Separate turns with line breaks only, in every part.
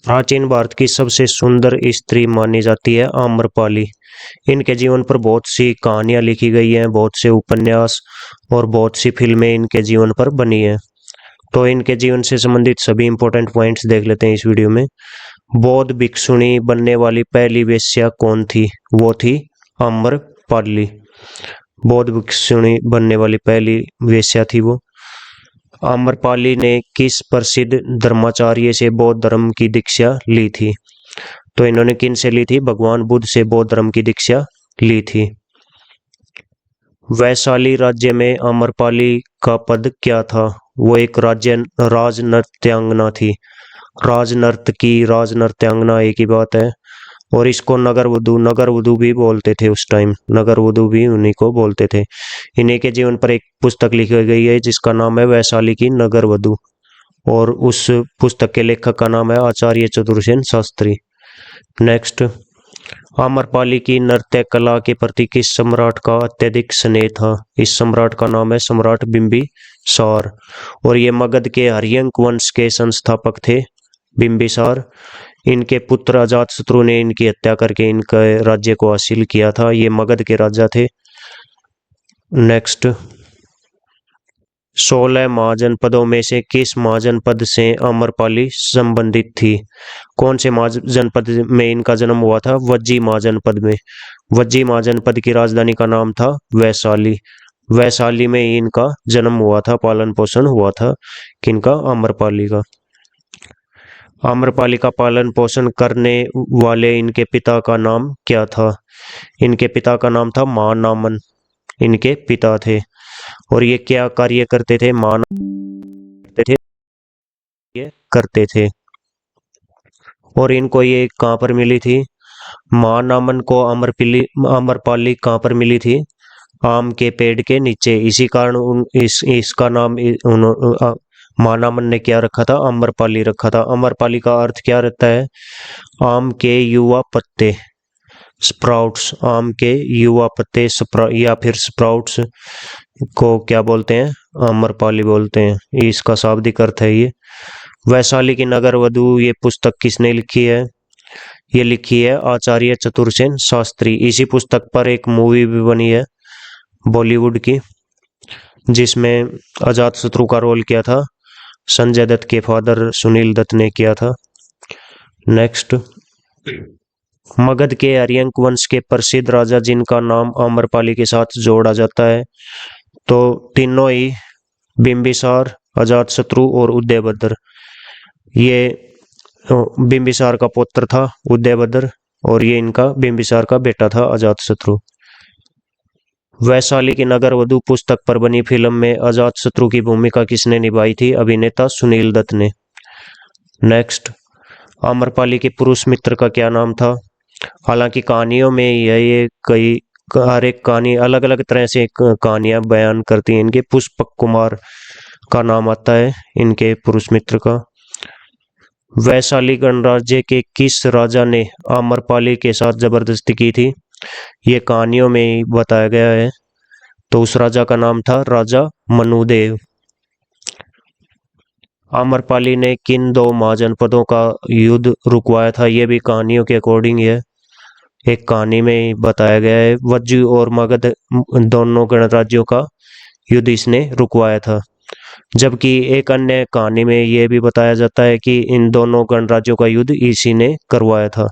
प्राचीन भारत की सबसे सुंदर स्त्री मानी जाती है आम्रपाली। इनके जीवन पर बहुत सी कहानियां लिखी गई हैं, बहुत से उपन्यास और बहुत सी फिल्में इनके जीवन पर बनी है। तो इनके जीवन से संबंधित सभी इंपॉर्टेंट पॉइंट्स देख लेते हैं इस वीडियो में। बौद्ध भिक्षुणी बनने वाली पहली वेश्या कौन थी? वो थी आम्रपाली। बौद्ध भिक्षुणी बनने वाली पहली वेश्या थी वो। आम्रपाली ने किस प्रसिद्ध धर्माचार्य से बौद्ध धर्म की दीक्षा ली थी? तो इन्होंने किन से ली थी? भगवान बुद्ध से बौद्ध धर्म की दीक्षा ली थी। वैशाली राज्य में आम्रपाली का पद क्या था? वो एक राजनर्त्यांगना थी। राजनर्त्यांगना एक ही बात है। और इसको नगर वधु भी बोलते थे उस टाइम। नगर वधु भी उन्हीं को बोलते थे। इन्हीं के जीवन पर एक पुस्तक लिखी गई है जिसका नाम है वैशाली की नगर वधु, और उस पुस्तक के लेखक का नाम है आचार्य चतुरसेन शास्त्री। नेक्स्ट, आम्रपाली की नृत्य कला के प्रति किस सम्राट का अत्यधिक स्नेह था? इस सम्राट का नाम है सम्राट बिंबिसार, और ये मगध के हर्यंक वंश के संस्थापक थे बिंबिसार। इनके पुत्र अजातशत्रु ने इनकी हत्या करके इनका राज्य को हासिल किया था। ये मगध के राजा थे। नेक्स्ट, 16 महाजनपदों में से किस महाजनपद से आम्रपाली संबंधित थी? कौन से महाजनपद में इनका जन्म हुआ था? वज्जी महाजनपद में। वज्जी महाजनपद की राजधानी का नाम था वैशाली। वैशाली में ही इनका जन्म हुआ था, पालन पोषण हुआ था किनका? आम्रपाली का। आम्रपाली का पालन पोषण करने वाले इनके पिता का नाम क्या था? इनके पिता का नाम था महानामन। इनके पिता थे। और ये क्या कार्य करते थे? करते थे। और इनको ये कहाँ पर मिली थी? महानामन को आम्रपाली कहाँ पर मिली थी? आम के पेड़ के नीचे। इसी कारण इसका नाम महानामन ने क्या रखा था? आम्रपाली रखा था। आम्रपाली का अर्थ क्या रहता है? आम के युवा पत्ते, स्प्राउट्स। आम के युवा पत्ते या फिर स्प्राउट्स को क्या बोलते हैं? आम्रपाली बोलते हैं। इसका शाब्दिक अर्थ है ये। वैशाली की नगर वधु ये पुस्तक किसने लिखी है? ये लिखी है आचार्य चतुरसेन शास्त्री। इसी पुस्तक पर एक मूवी भी बनी है बॉलीवुड की, जिसमें अजातशत्रु का रोल किया था संजय दत्त के फादर सुनील दत्त ने किया था। नेक्स्ट, मगध के हर्यंक वंश के प्रसिद्ध राजा जिनका नाम आम्रपाली के साथ जोड़ा जाता है, तो तीनों ही बिंबिसार, अजातशत्रु और उदयभद्र। ये बिंबिसार का पुत्र था उदयभद्र, और ये इनका बिंबिसार का बेटा था अजातशत्रु। वैशाली की नगर वधु पुस्तक पर बनी फिल्म में अजातशत्रु की भूमिका किसने निभाई थी? अभिनेता सुनील दत्त ने। नेक्स्ट, आम्रपाली के पुरुष मित्र का क्या नाम था? हालांकि कहानियों में ये कई हर एक कहानी अलग अलग तरह से कहानियां बयान करती हैं। इनके पुष्पक कुमार का नाम आता है इनके पुरुष मित्र का। वैशाली गणराज्य के किस राजा ने आम्रपाली के साथ जबरदस्ती की थी? ये कहानियों में ही बताया गया है। तो उस राजा का नाम था राजा मनुदेव। आम्रपाली ने किन दो महाजनपदों का युद्ध रुकवाया था? ये भी कहानियों के अकॉर्डिंग है, एक कहानी में बताया गया है। वज्जी और मगध दोनों गणराज्यों का युद्ध इसने रुकवाया था। जबकि एक अन्य कहानी में यह भी बताया जाता है कि इन दोनों गणराज्यों का युद्ध इसी ने करवाया था।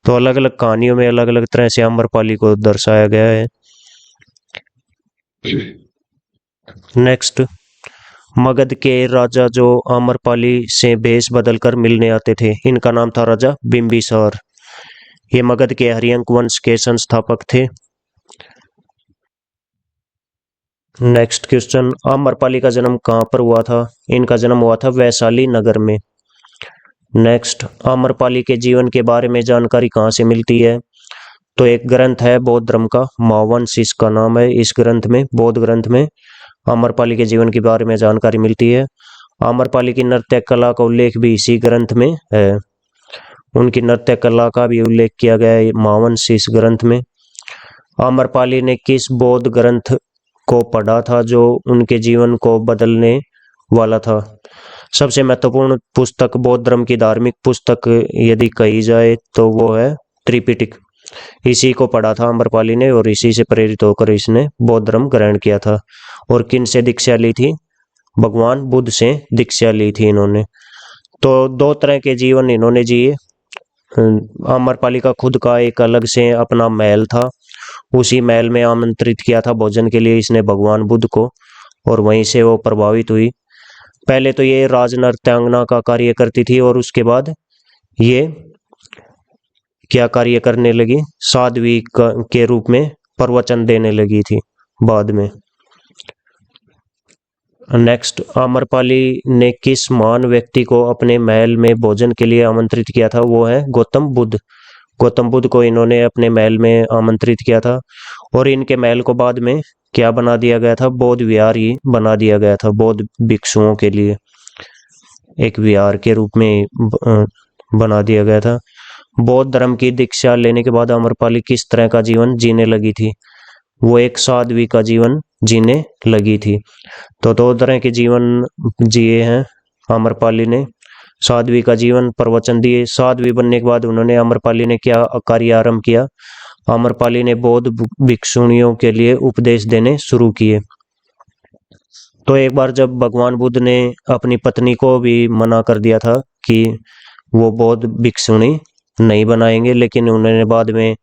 तो अलग अलग कहानियों में अलग अलग तरह से आम्रपाली को दर्शाया गया है। नेक्स्ट, मगध के राजा जो आम्रपाली से भेष बदलकर मिलने आते थे, इनका नाम था राजा बिंबिसार। ये मगध के हर्यंक वंश के संस्थापक थे। नेक्स्ट क्वेश्चन, आम्रपाली का जन्म कहाँ पर हुआ था? इनका जन्म हुआ था वैशाली नगर में। नेक्स्ट, आम्रपाली के जीवन के बारे में जानकारी कहाँ से मिलती है? तो एक ग्रंथ है बौद्ध धर्म का, महावंश इसका नाम है। इस ग्रंथ में, बौद्ध ग्रंथ में आम्रपाली के जीवन के बारे में जानकारी मिलती है। आम्रपाली की नृत्य कला का उल्लेख भी इसी ग्रंथ में है। उनकी नृत्य कला का भी उल्लेख किया गया है महावंश इस ग्रंथ में। आम्रपाली ने किस बौद्ध ग्रंथ को पढ़ा था जो उनके जीवन को बदलने वाला था? सबसे महत्वपूर्ण पुस्तक बौद्ध धर्म की धार्मिक पुस्तक यदि कही जाए तो वो है त्रिपिटक। इसी को पढ़ा था आम्रपाली ने और इसी से प्रेरित होकर इसने बौद्ध धर्म ग्रहण किया था। और किन से दीक्षा ली थी? भगवान बुद्ध से दीक्षा ली थी इन्होंने। तो दो तरह के जीवन इन्होंने जिए। आम्रपाली का खुद का एक अलग से अपना महल था, उसी महल में आमंत्रित किया था भोजन के लिए इसने भगवान बुद्ध को, और वहीं से वो प्रभावित हुई। पहले तो ये राजनर्तयांगना का कार्य करती थी और उसके बाद ये क्या कार्य करने लगी? साध्वी के रूप में प्रवचन देने लगी थी बाद में। नेक्स्ट, आम्रपाली ने किस महान व्यक्ति को अपने महल में भोजन के लिए आमंत्रित किया था? वो है गौतम बुद्ध। गौतम बुद्ध को इन्होंने अपने महल में आमंत्रित किया था और इनके महल को बाद में क्या बना दिया गया था? बौद्ध विहार ही बना दिया गया था, बौद्ध भिक्षुओं के लिए एक विहार के रूप में बना दिया गया था। बौद्ध धर्म की दीक्षा लेने के बाद आम्रपाली किस तरह का जीवन जीने लगी थी? वो एक साध्वी का जीवन जीने लगी थी। तो दो तरह के जीवन जिए हैं आम्रपाली ने। साध्वी का जीवन, प्रवचन दिए। साध्वी बनने के बाद उन्होंने आम्रपाली ने क्या कार्य आरंभ किया? आम्रपाली ने बौद्ध भिक्षुणियों के लिए उपदेश देने शुरू किए। तो एक बार जब भगवान बुद्ध ने अपनी पत्नी को भी मना कर दिया था कि वो बौद्ध भिक्षुणी नहीं बनाएंगे, लेकिन उन्होंने बाद में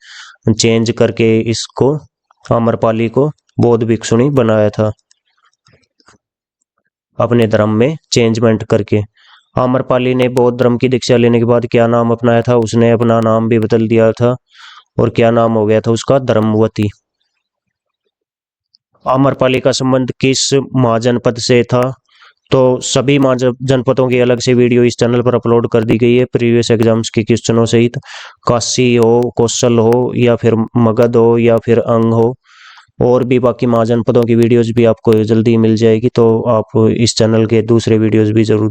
चेंज करके इसको, आम्रपाली को बौद्ध भिक्षुणी बनाया था, अपने धर्म में चेंजमेंट करके। आम्रपाली ने बौद्ध धर्म की दीक्षा लेने के बाद क्या नाम अपनाया था? उसने अपना नाम भी बदल दिया था और क्या नाम हो गया था उसका? धर्मवती। आम्रपाली का संबंध किस महाजनपद से था? तो सभी महाजनपदों की अलग से वीडियो इस चैनल पर अपलोड कर दी गई है प्रीवियस एग्जाम्स के क्वेश्चनों सहित। काशी हो, कौशल हो, या फिर मगध हो, या फिर अंग हो, और भी बाकी महाजनपदों की वीडियोज भी आपको जल्दी मिल जाएगी। तो आप इस चैनल के दूसरे वीडियोज भी जरूर